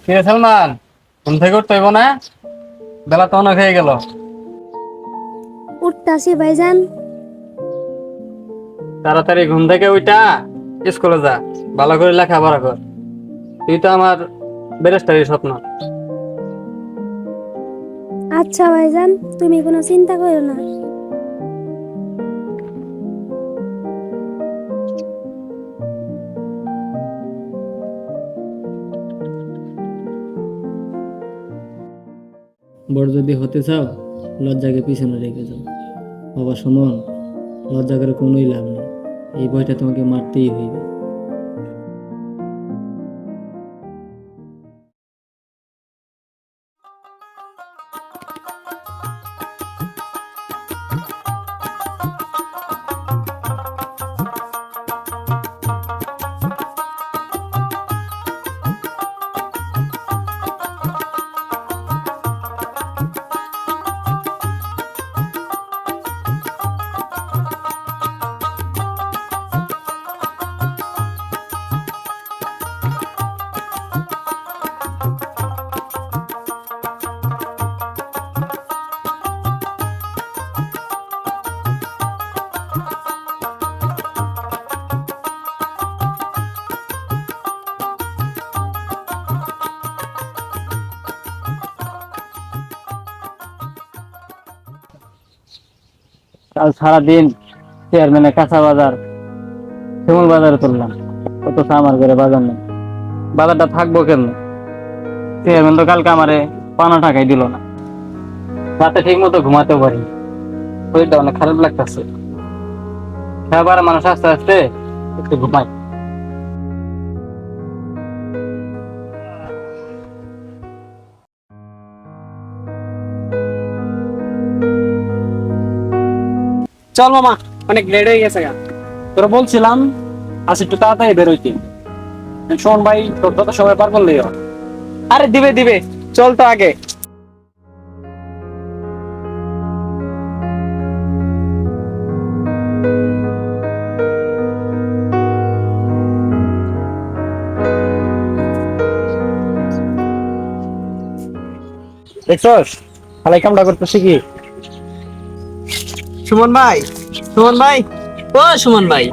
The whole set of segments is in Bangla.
কিরে সালমান, ঘুম থেকে উঠতে হইব না? বেলা তো অনেক হয়ে গেল। উঠতাছি ভাইজান। তাড়াতাড়ি ঘুম থেকে উঠা স্কুলে যা, ভালো করে লেখাপড়া কর। তুই তো আমার ব্যারিস্টারের স্বপ্ন। আচ্ছা ভাইজান, তুমি কোনো চিন্তা করো না। বড় যদি হতে চাও লজ্জাকে পিছনে রেখে যাও। বাবা সুমন, লজ্জা করে কোনোই লাভ নেই, এই বইটা তোমাকে মারতেই হইবে। কাল সারাদিন চেয়ারম্যানের কাঁচা বাজার শিমুল বাজারে তুললাম, অথচ আমার ঘরে বাজার নেই। বাজারটা থাকবো কেন? চেয়ারম্যান তো কালকে আমারে ৫০ টাকাই দিল না। রাতে ঠিক মতো ঘুমাতেও পারি, শরীরটা অনেক খারাপ লাগতেছে। খাবার মানুষ আস্তে আস্তে একটু ঘুমাই। চল মামা, অনেক লেট হয়ে গেছে গা। তোরা বলছিলাম আজ একটু তাড়াতাড়ি বেরোইতে। শোন ভাই, তোর যত সময় পার করলেই হয়। আরে দিবে দিবে, চল তো আগে। দেখছস খালাই কামটা করতেছি কি? সুমন ভাই, সুমন ভাই, ও সুমন ভাই।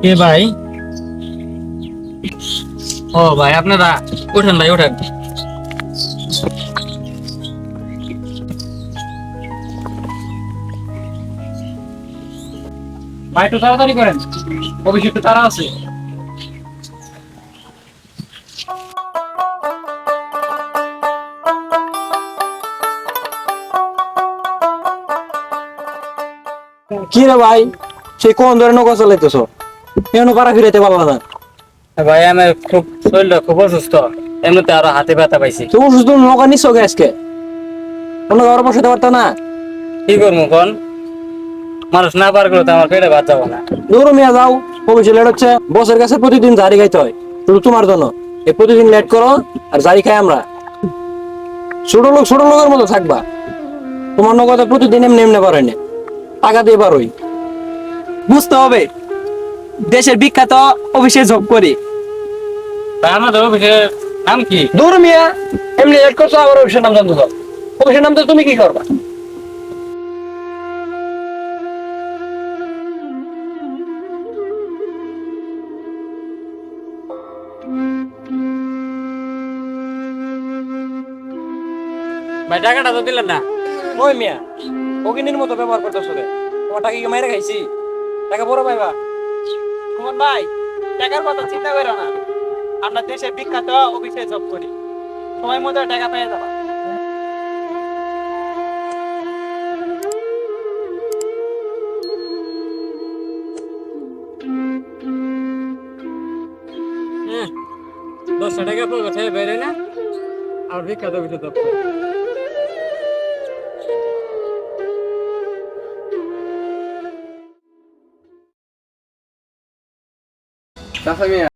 কে ভাই? ও ভাই, আপনারা ওঠেন ভাই, ওঠেন। ভাই একটু তাড়াতাড়ি করেন, অফিসে একটু তাড়া আছে। কি রে ভাই, সে কোন ধরনের নৌকা চালাইতেছ? কেন পাড়া ফিরাইতে পারলা না? ভাই আমার খুব শরীরটা খুব অসুস্থ, এমনিতে আরো হাতে ব্যথা পাইছি। তুমি শুধু নৌকা নিচ্ছ আজকে, অন্য ঘরে বসাতে পারতা না? কি করবো কোন? মানুষ না পার করলে তো আমার পেটে ভাত যাবো না। দূর মিয়া যাও, অফিসে লেট হচ্ছে। বসের কাছে প্রতিদিন জারি খাইতে হয়, শুধু তোমার জন্য। এই প্রতিদিন লেট করো আর জারি খাই আমরা। ছোট লোকের মতো থাকবা। তোমার নৌকাতে প্রতিদিন এমনি এমনি পারে না, টাকা দিয়ে পারোই। বুঝতে হবে, দেশের বিখ্যাত অফিসে জব করি। তা আমাদের অফিসের নাম কি? দূর মিয়া, এমনি লেট করছো আবার অফিসের নাম জানতে চাও? অফিসের নাম তো তুমি কি করবা? ভাই টাকাটা তো দিলেন না। ওই মিয়া অগিনীর মতো ব্যবহার করতেছো রে, তোমার টাকা কি মাইরে খাইছি? টাকা বড় পাইবা। সুমন ভাই, টাকার কথা চিন্তা করো না, আমরা দেশের বিখ্যাত অফিসে জব করি, সময় মতো টাকা পেয়ে যাবা। হ্যাঁ, 10 টাকা পকেট থেকে বের হয় না, আর বিখ্যাত অফিসে জব করে। চাচা মিয়া,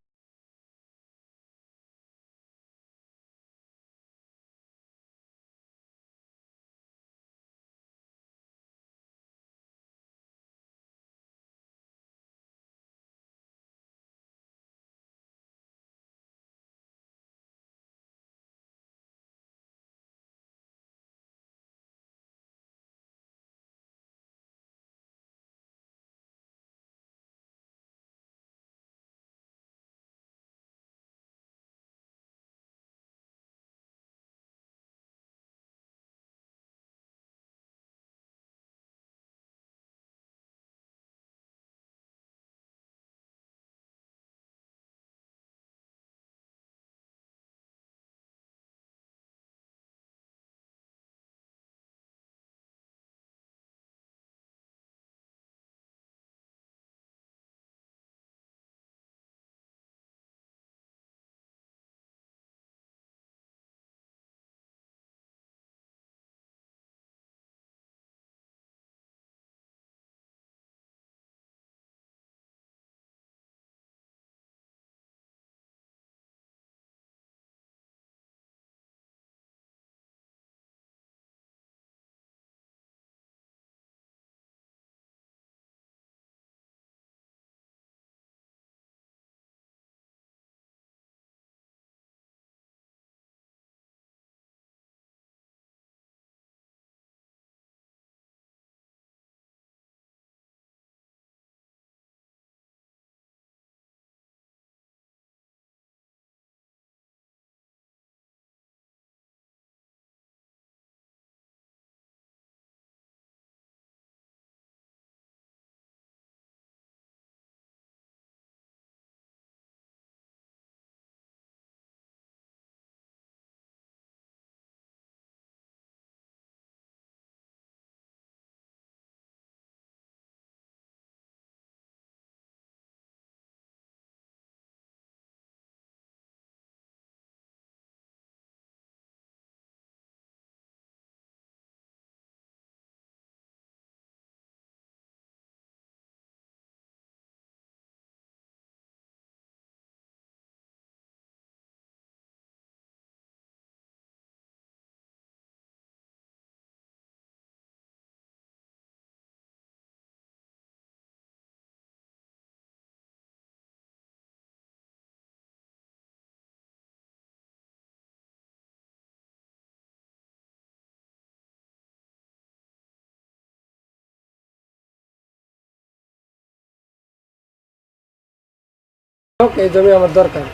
এই জমি আমার দরকার।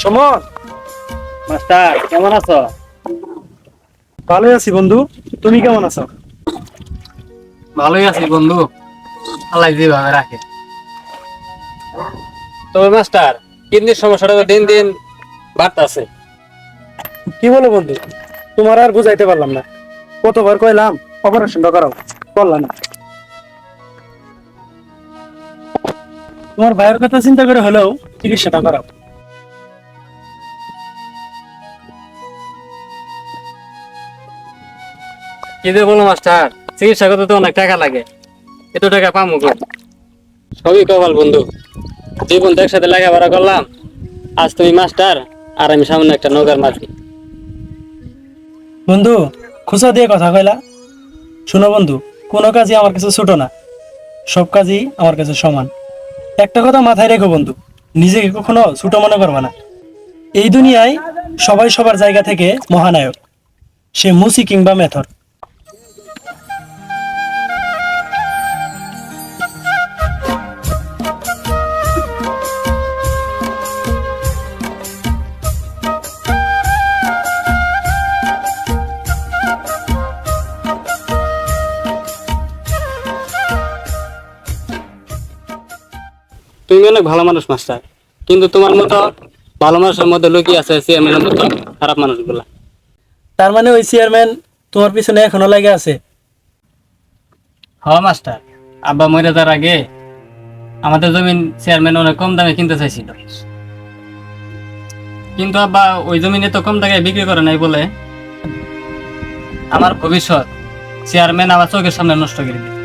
সমর, মাস্টার কেমন আছো? ভালোই আছি বন্ধু, তুমি কেমন আছো? ভালোই আছি বন্ধু, আল্লাহ যেভাবে রাখে। তবে মাস্টার, কিডনির সমস্যাটা তো দিন দিন বাড়তাছে। কি বলো বন্ধু, তোমার আর বুঝাইতে পারলাম না, কতবার কইলাম অপারেশনটা করাও, করলাম না। তোমার ভাইয়ের কথা চিন্তা করে হলেও চিকিৎসাটা করাও। কি যে বলো মাস্টার, চিকিৎসা করতে তো অনেক টাকা লাগে, এত টাকা পাবো কই? সবই কপাল বন্ধু, জীবন তো একসাথে লেখাপড়া করলাম, আজ তুমি মাস্টার আর আমি সামনে একটা নৌকার মাঝি। বন্ধু খুচা দিয়ে কথা কইলা। শোনো বন্ধু, কোনো কাজই আমার কাছে ছোট না, সব কাজই আমার কাছে সমান। একটা কথা মাথায় রেখো বন্ধু, নিজেকে কখনো ছোট মনে করবে না। এই দুনিয়ায় সবাই সবার জায়গা থেকে মহানায়ক, সে মুসি কিংবা মেথর। তুমি অনেক ভালো মানুষ মাস্টার, কিন্তু তোমার মতো ভালো মানুষের মধ্যে লুকিয়ে আছে চেয়ারম্যানের মতো খারাপ মানুষগুলা। তার মানে ওই চেয়ারম্যান তোমার পিছনে এখনো লাগে আছে? হ্যাঁ মাস্টার, আব্বা মরে যাওয়ার আগে আমাদের জমিন চেয়ারম্যান অনেক কম দামে কিনতে চাইছিল, কিন্তু আব্বা ওই জমিনে তো কম টাকায় বিক্রি করে নাই বলে আমার ভবিষ্যৎ চেয়ারম্যান আমার চোখের সামনে নষ্ট করে দিল।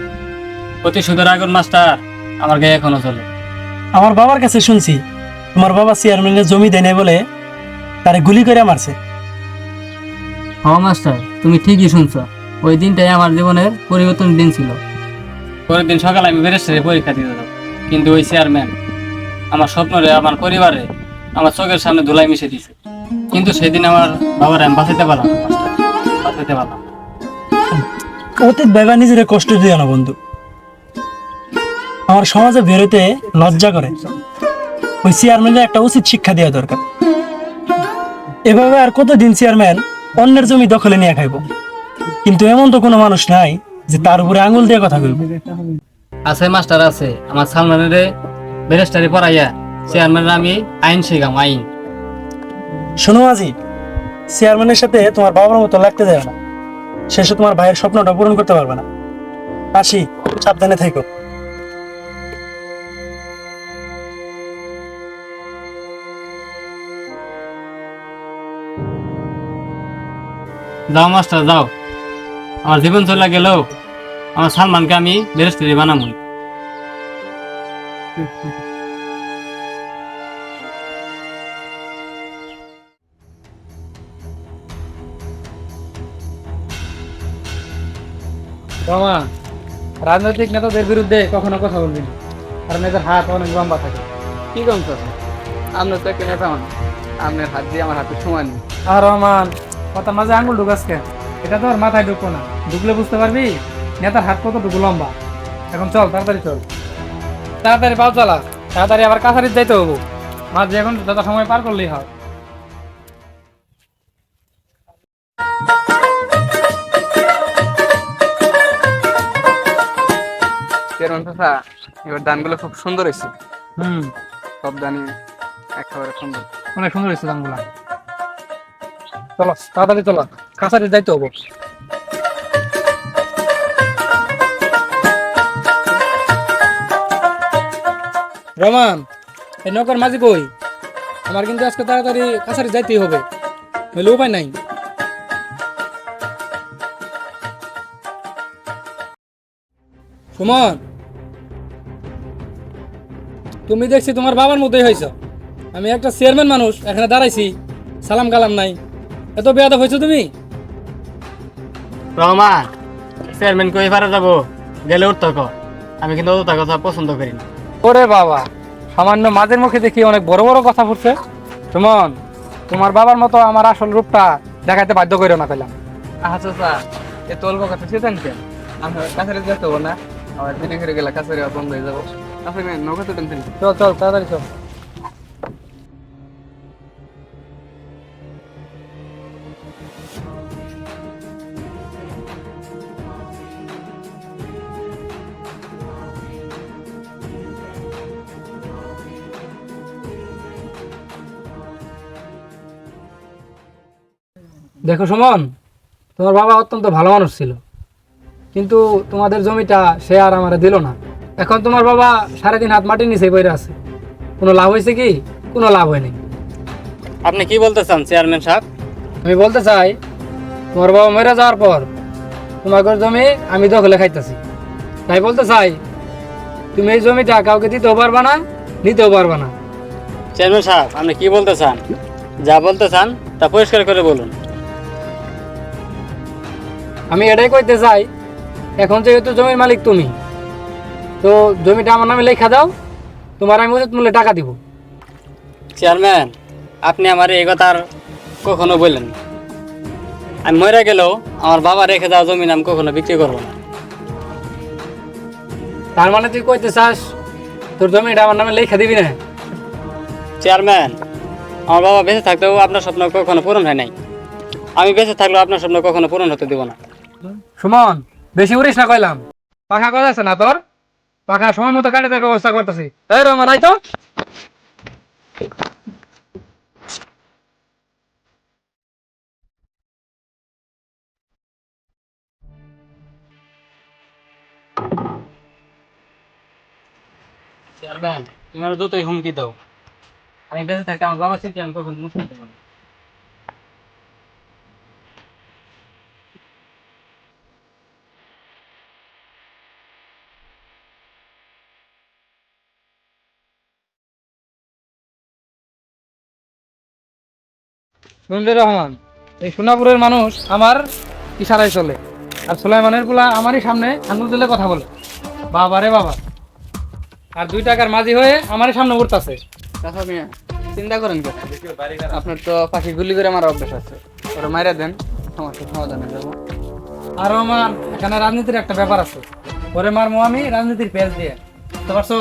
প্রতিশোধের আগুন মাস্টার আমার গায়ে এখনো চলে। আমার বাবার কাছে শুনছি তোমার বাবা চেয়ারম্যানের জমি দেয় নাই বলে তারে গুলি করে মারছে। হ্যাঁ মাস্টার, তুমি ঠিকই শুনছো। ওই দিনটাই আমার জীবনের পরিবর্তনের দিন ছিল। পরের দিন সকালে আমি ব্যারিস্টারি পরীক্ষা দিতে যাব, কিন্তু ওই চেয়ারম্যান আমার স্বপ্নরে, আমার পরিবারে, আমার চোখের সামনে ধুলাই মিশে দিছে। কিন্তু সেদিন আমার বাবার আমি বাঁচাতে পারলাম না মাস্টার, বাঁচাতে পারলাম না। অতীত ভাইবা নিজের কষ্ট দিও না বন্ধু। আমার সমাজে বেরোতে লজ্জা করে। ওই চেয়ারম্যানের একটা উচিত শিক্ষা দেওয়া দরকার। এভাবে আর কতদিন চেয়ারম্যান অন্যের জমি দখলে নিয়ে খাইব? কিন্তু এমন তো কোনো মানুষ নাই যে তার উপরে আঙুল দিয়ে কথা কইব। আছে মাস্টার আছে, আমার সালমানের ব্যারিস্টারি পড়াইয়া চেয়ারম্যানের আমি আইন শেখাম, আইন। শোনো আজি, চেয়ারম্যানের সাথে তোমার বাবার মতো লাগতে যায় না। শেষে তোমার ভাইয়ের স্বপ্নটা পূরণ করতে পারবে না। আসি, সাবধানে থাকো। যাও মাস্টার যাও, আমার জীবন চলে গেলেও আমার সালমানকে আমি ব্যারিস্টারি বানাবো। রমা, রাজনৈতিক নেতাদের বিরুদ্ধে কখনো কথা বলবি না, কারণ এদের হাত অনেক লম্বা থাকে। কি কম স্যার, আপনার তো একটা নেতা মানুষ, আপনার হাত দিয়ে আমার হাতে সমান। আর রহমান, কথার মাঝে আঙুল ঢুকাস কেন? এটা তো আর মাথায় ঢুকবো না, ঢুকলে বুঝতে পারবি নেতার হাত কতটুকু লম্বা। এখন চল, তাড়াতাড়ি চল, তাড়াতাড়ি পাও চালা, তাড়াতাড়ি আবার কাছারির যাইতে হবো। মাঝে এখন যত সময় পার করলেই হয়। চেয়ারম্যান চাচা, এবার ধানগুলো খুব সুন্দর হয়েছে, হুম, সব ধানই একেবারে সুন্দর। অনেক সুন্দর হয়েছে দামগুলা। চলো তাড়াতাড়ি চলো, কাছারির যাইতে হবো। রমান, এই নৌকার মাঝি কই? আমার কিন্তু আজকে তাড়াতাড়ি কাছারি যাইতেই হবে, নইলে উপায় নাই। সুমন, তুমি দেখছি তোমার বাবার মতোই হয়েছ। আমি একটা চেয়ারম্যান মানুষ, এখানে দাঁড়াইছি, সালাম কালাম নাই, এত বেয়াদব হয়েছো তুমি? রহমান, চেয়ারম্যান কই পারে যাবো, গেলে উঠতো ক। আমি কিন্তু অত কথা পছন্দ করি না। ওরে বাবা, সামান্য মাঝের মুখে দেখি অনেক বড় বড় কথা ফুটছে। সুমন, তোমার বাবার মতো আমার আসল রূপটা দেখাইতে বাধ্য করো না পেলাম। আচ্ছা চাচা, এ তোলবো কথা চেতেন কেন? আমরা কাছারি যেতে হবো না, আবার দিনে করে গেলে কাছারি বন্ধ হয়ে যাবো। আপনি নৌকা তো টেনছেন। চল চল, তাড়াতাড়ি চল। দেখো সুমন, তোমার বাবা অত্যন্ত ভালো মানুষ ছিল, কিন্তু তোমাদের জমিটা সে আর আমারে দিল না। এখন তোমার বাবা 3.5 হাত মাটির নিচে বইরে আছে। কোনো লাভ হয়েছে কি? কোনো লাভ হয়নি। আপনি কি বলতে চান চেয়ারম্যান সাহেব? আমি বলতে চাই, তোমার বাবা মরে যাওয়ার পর তোমাদের জমি আমি দখলে খাইতেছি। তাই বলতে চাই, তুমি এই জমিটা কাউকে দিতেও পারবা না, নিতেও পারবা না। চেয়ারম্যান সাহেব, আপনি কি বলতে চান? যা বলতে চান তা পরিষ্কার করে বলুন। আমি এটাই কইতে চাই, এখন যেহেতু জমির মালিক তুমি, তো জমিটা আমার নামে লেখা দাও, তোমার আমি উচিত মূল্যে টাকা দিব। চেয়ারম্যান, আপনি আমার এই কথা আর কখনো বললেন না। আমি মরে গেলেও আমার বাবা রেখে দেওয়া জমি আমি কখনো বিক্রি করবো না। তার মানে তুই কইতে চাস তোর জমিটা আমার নামে লেখা দিবি না? চেয়ারম্যান, আমার বাবা বেঁচে থাকলেও আপনার স্বপ্ন কখনো পূরণ হয় নাই। আমি বেঁচে থাকলেও আপনার স্বপ্ন কখনো পূরণ হতে দেব না। সুমন, বেশি উড়িস না কইলাম। পাখা কথা আছে না তোর? পাকা সময় মতো কাটে দেওয়ার ব্যবস্থা করতেছি। এই রহমান আই তো। চেয়ারম্যান, তুমি আর যতই হুমকি দাও, আমি বেঁচে থাকতে আমার বাবা স্মৃতি আমি কখন মুছে দিতে পারবো না। শুনলে রহমান, এই সোনাপুরের মানুষ আমার ইশারায় চলে, আর সুলাইমানের গুলা আমারই সামনে আঙুল তুলে কথা বলে, বাবা রে বাবা। আর 2 টাকার মাঝি হয়ে আমারই সামনে উঠতেছে। চাচা মিয়া চিন্তা করেন কেন? আপনার তো পাখি গুলি করে আমার অভ্যাস আছে, ওরা মাইরা দেন, সমস্যার সমাধান হয়ে যাবো। আর আমার এখানে রাজনীতির একটা ব্যাপার আছে, ওরে মারমো আমি রাজনীতির পেজ দিয়ে, বুঝতে পারছো?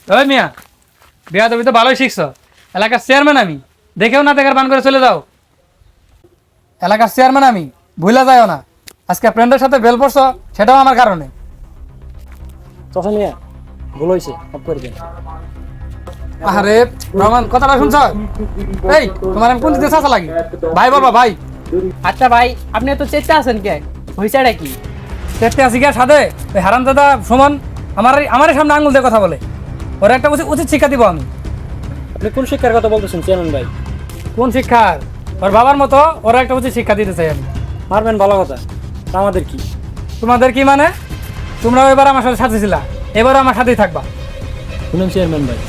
ওই মিয়া, বিয়া তুমি তো ভালোই শিখছো। এলাকার চেয়ারম্যান আমি, দেখেও না দেখার বান করে চলে যাও। এলাকার চেয়ারম্যান আমি, ভুলা যাও না। আজকে ফ্রেন্ডের সাথে বেল পড়ছো, সেটাও আমার কারণে। চাচা মিয়া ভুল হয়েছে, মাফ করে দিন। আরে রহমান, কথাটা শুনছ? এই তোমার আমি কোন দিকে চাচা লাগি? ভাই বাবা ভাই। আচ্ছা ভাই, আপনি এত চেষ্টা আছেন কে? হয়েছেটা কি? দেখতে আসি গিয়া সাথে ওই হারামজাদা সুমন আমারই সামনে আঙুল দিয়ে কথা বলে। ওরা একটা উচিত শিক্ষা দিব আমি। আপনি কোন শিক্ষার কথা বলতেছেন চেয়ারম্যান ভাই? কোন শিক্ষার? ওর বাবার মতো ওরা একটা উচিত শিক্ষা দিতে চাই আমি। মারবেন ভালো কথা, তা আমাদের কি? তোমাদের কি মানে? তোমরা এবার আমার সাথে ছিলা, এবার আমার সাথেই থাকবা। শুনুন চেয়ারম্যান ভাই,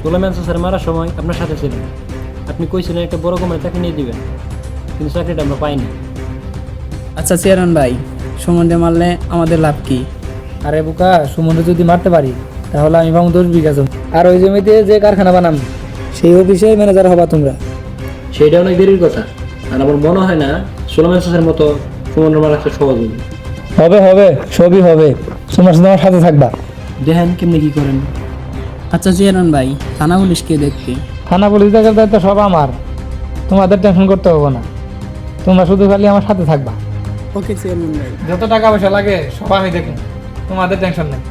সুলাইমান চাচার মারার সময় আপনার সাথে ছিলেন। আপনি কইছিলেন একটা বড় কোম্পানি চাকরি নিয়ে দিবেন, কিন্তু চাকরিটা আমরা পাইনি। আচ্ছা চেয়ারম্যান ভাই, সুমনকে মারলে আমাদের লাভ কি? আরে বুকা, সুমনকে যদি মারতে পারি তাহলে আমি পাবো 10 বিঘা জমি, আর ওই জমিতে যে কারখানা বানাম সেই অফিসে ম্যানেজার হবা তোমরা। সেইটা অনেক দেরির কথা, আর আমার মনে হয় না সুলাইমান চাচার মতো সুমনের মারা একটা সহজ হবে। হবে হবে, সবই হবে। তোমরা শুধু আমার সাথে থাকবা। দেখেন কেমনি কি করেন। আচ্ছা চেয়ারম্যান ভাই, থানা পুলিশ কে দেখবে? থানা পুলিশ দেখার দায়িত্ব সব আমার, তোমাদের টেনশন করতে হবে না। তোমরা শুধু খালি আমার সাথে থাকবা। ওকে চেয়ারম্যান ভাই। যত টাকা পয়সা লাগে সব আমি দেখি, তোমাদের টেনশন নেই।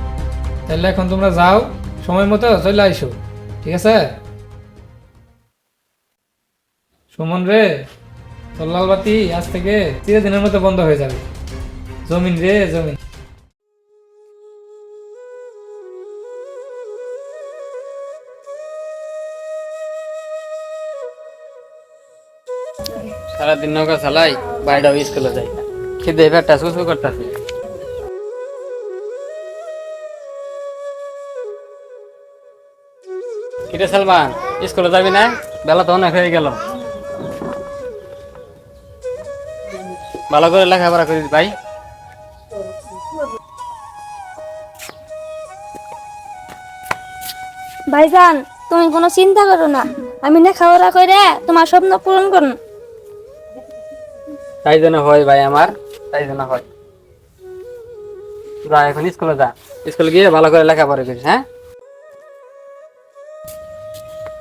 তাহলে এখন তোমরা যাও, সময় মতো চলে আইসো, ঠিক আছে? সুমন রে, তোর লাল বাতি আজ থেকে 3 দিনের মতো বন্ধ হয়ে যাবে। জমিন রে জমিন। সারাদিন নৌকা চালাই, বাইরেও স্কুলে যাই, খেতে পেটটা সুসু করতেছে। কিরে সালমান, স্কুলে যাবি না? বেলা তো অনেক হয়ে গেল। ভালো করে লেখাপড়া করিস ভাই। ভাইজান, তুমি কোনো চিন্তা করো না, আমি না খাওয়া করে তোমার স্বপ্ন পূরণ করুন। তাই জন্য হয় ভাই আমার, তাই জন্য হয়। যা এখন স্কুলে যা, স্কুলে গিয়ে ভালো করে লেখাপড়া করিস। হ্যাঁ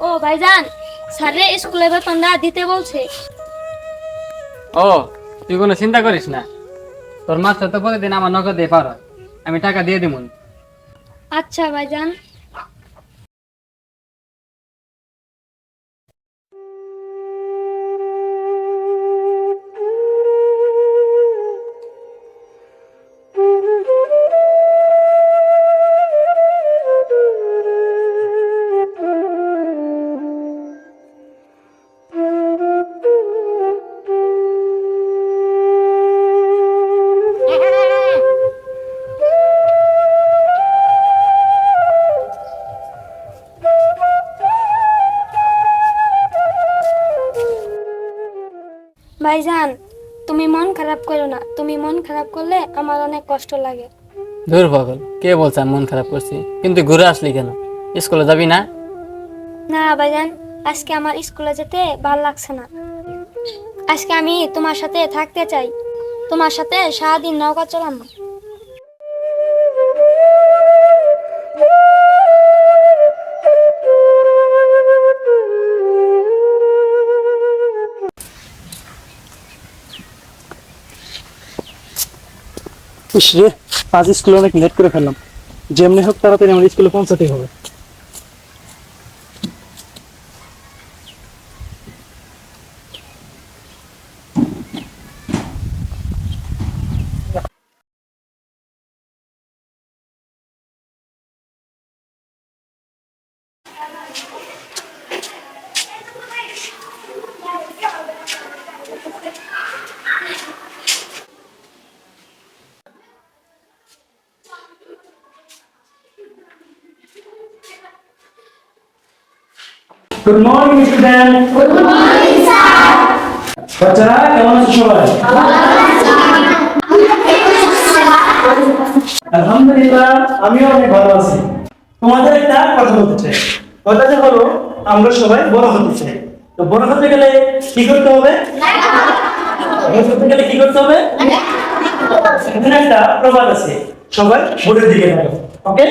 ও ভাইজান, স্যারে স্কুলে বেতনটা দিতে বলছে। ও, তুই কোনো চিন্তা করিস না, তোর মাস্টার তো প্রতিদিন আমার নগদ দিয়ে পারো, আমি টাকা দিয়ে দিব। আচ্ছা ভাইজান। ভাইজান, তুমি মন খারাপ করো না, তুমি মন খারাপ করলে আমার অনেক কষ্ট লাগে। দূর পাগল, কে বলছে আমি মন খারাপ করছি? কিন্তু ঘুরে আসলি কেন? স্কুলে যাবি না? না ভাইজান, আজকে আমার স্কুলে যেতে ভালো লাগছে না। আজকে আমি তোমার সাথে থাকতে চাই, তোমার সাথে সারাদিন নৌকা চালাবো। ইস রে, আজ স্কুলে অনেক লেট করে ফেললাম। যেমনি হোক তাড়াতাড়ি আমার স্কুলে পৌঁছাতে হবে। Good morning student. Good morning sir. বাচ্চারা কেমন আছো সবাই? আলহামদুলিল্লাহ, আমিও অনেক ভালো আছি। তোমাদের একটা কথা বলতে চাই। কথাটা হলো, আমরা সবাই বড় হতে চাই। তো বড় হতে গেলে কি করতে হবে? বড় হতে গেলে কি করতে হবে? এখানে একটা প্রবাদ আছে, সবাই বোর্ডের দিকে দেখো। ওকে?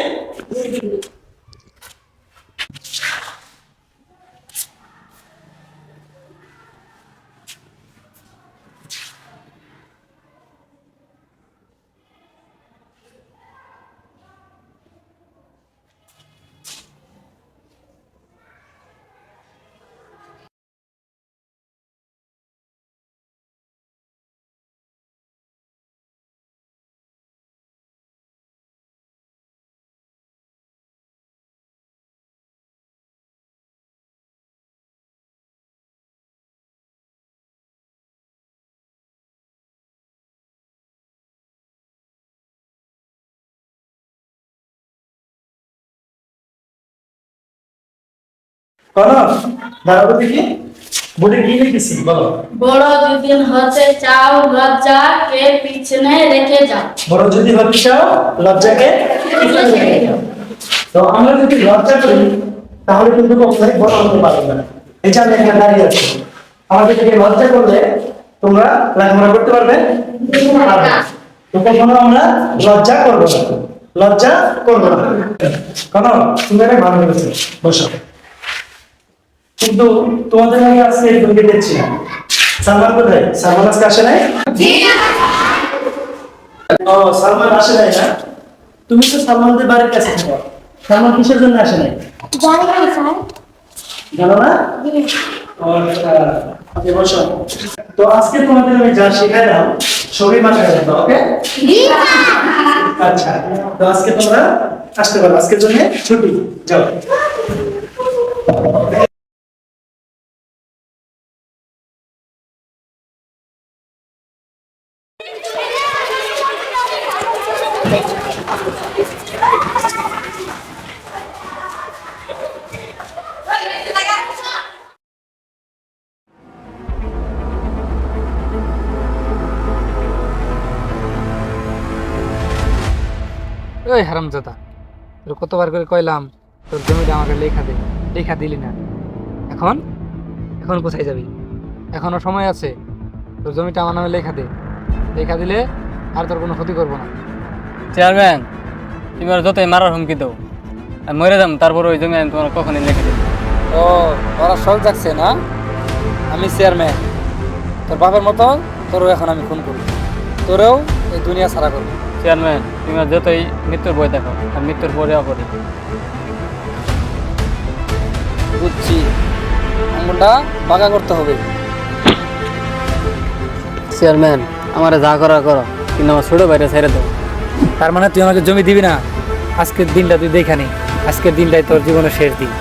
কনক, দাঁড়াবো দেখি, বোর্ডে কি লিখেছি বলো। বড় দুদিন হতে চাও লজ্জাকে পিছনে রেখে যাও। বড় যদি হতে চাও লজ্জাকে পিছনে রেখে যাও। তো আমরা যদি লজ্জা করি তাহলে কিন্তু কখনোই বড় হতে পারবে না। এই যে আমি এখানে দাঁড়িয়ে আছি, আমাদের থেকে লজ্জা করলে তোমরা লেখাপড়া করতে পারবে না। তো কখনো আমরা লজ্জা করবো না, লজ্জা করবো না। কনক, তুমি এটা ভালো করেছো, বসো। কিন্তু তোমাদের আমি আজকে একজনকে দেখছি না। সালমান কোথায়? সালমান আজকে আসে নাই? ও, সালমান আসে নাই না? তুমি তো সালমানদের বাড়ির কাছে থাকো। সালমান কিসের জন্য আসে নাই জানি না স্যার। জানো না? ও, আচ্ছা। ওকে, বসো। তো আজকে তোমাদের আমি যা শেখালাম সবই মাথায় রাখবে, ওকে? আচ্ছা, তো আজকে তোমরা আসতে পারো, আজকের জন্য ছুটি, যাও। ওই হারামজাদা, তোর কতবার করে কইলাম তোর জমিটা আমাকে লেখা দে, লেখা দিলি না। এখন এখন কোথায় যাবি? এখনো সময় আছে, তোর জমিটা আমার নামে লেখা দে। লেখা দিলে আর তোর কোনো ক্ষতি করবো না। চেয়ারম্যান, তুমি আর যতই মারার হুমকি দাও, আমি মরে যাম, তারপর ওই জমি আমি তোমার কখনই লিখে দেবো। ও, ওরা সব যাচ্ছে না? আমি চেয়ারম্যান, তোর বাবার মতো তোরও এখন আমি খুন করবো, তোরেও এই দুনিয়া ছাড়া করবো। চেয়ারম্যান, তুমি আর যতই মৃত্যুর বই দেখো, আর মৃত্যুর পরেও করি। বুঝছি, আঙুলটা বাঁকা করতে হবে। চেয়ারম্যান, আমার যা করার করো, কিন্তু আমার ছোট ভাইটা ছেড়ে দাও। তার মানে তুই আমাকে জমি দিবি না? আজকের দিনটা তুই দেখা নে, আজকের দিনটাই তোর জীবনের শেষ দিন।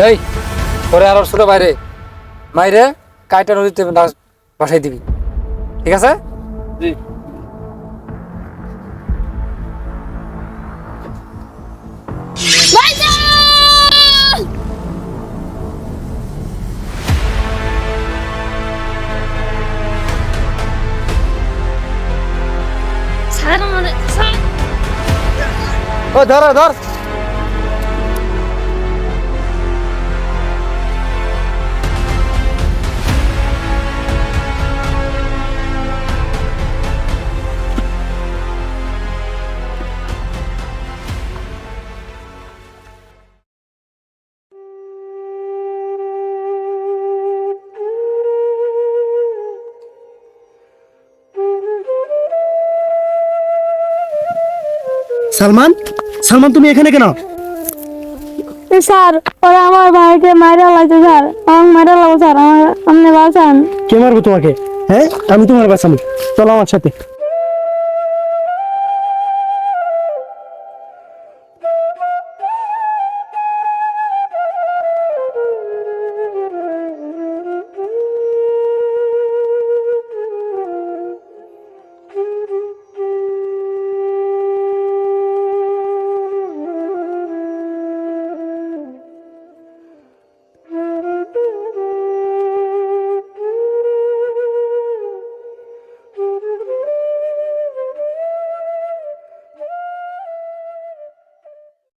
এই, পরে আর ওর ছোট বাইরে মাইরে কাইটা নদীতে বসাই দিবি, ঠিক আছে? জি। স্যার আমাদের স্যার ও, ধর ধর। সালমান, সালমান তুমি এখানে কেন? স্যার ওরা আমার ভাইকে মারা লাগছে স্যার, আমাকে মারা লাগছে স্যার, আপনি বাঁচান। কে মারবো তোমাকে? হ্যাঁ, আমি তোমার বাঁচাবো, চলো আমার সাথে।